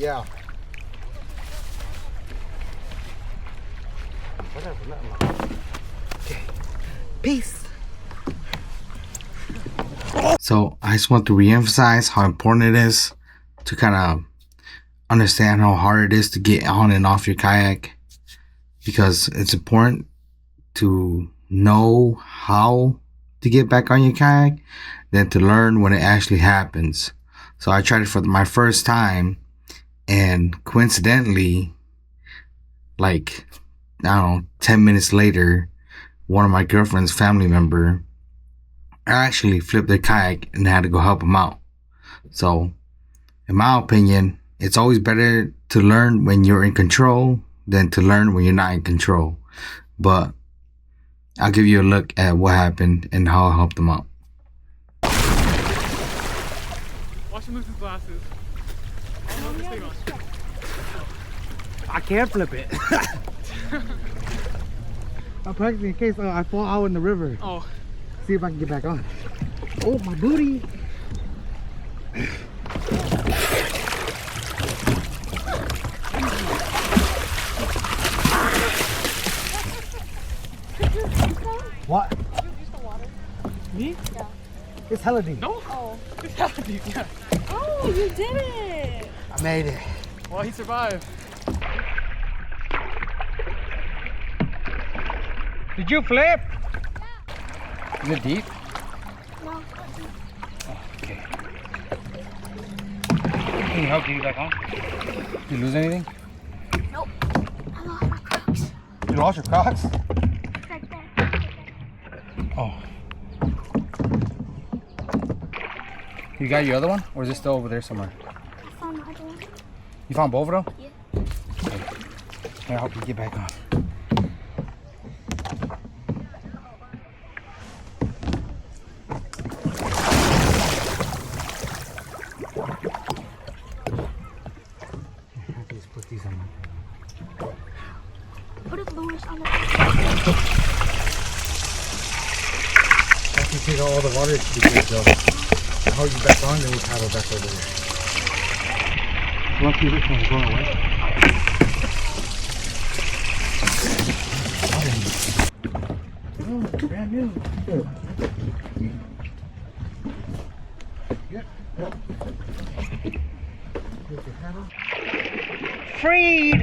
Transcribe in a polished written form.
Yeah. Okay. Peace. So I just want to reemphasize how important it is to kind of understand how hard it is to get on and off your kayak, because it's important to know how to get back on your kayak than to learn when it actually happens. So I tried it for my first time, and coincidentally, like, I don't know, 10 minutes later, one of my girlfriend's family member actually flipped their kayak and had to go help him out. So in my opinion, it's always better to learn when you're in control than to learn when you're not in control. But I'll give you a look at what happened and how I helped them out. Watch him move his glasses. I can't flip it. I'm practicing in case I fall out in the river. Oh. See if I can get back on. Oh, my booty. What? Me? Yeah. It's hella deep. No? Oh. It's hella deep, yeah. Oh, you did it! I made it. Well, he survived. Did you flip? Yeah. Is it deep? No. Oh, okay. Can you help get you back on? Did you lose anything? Nope. I lost my Crocs. You lost your Crocs? It's right there. Oh. You got your other one? Or is it still over there somewhere? I found the other one. You found both of them? Yeah. Okay. I'll help you get back on. Just put these on. Put it loose on the After you take out all the water, it should be good, so I'll hold you back on, then we'll paddle back over there. Lucky this one's going away. Oh, brand new. Good. Yep. Freed!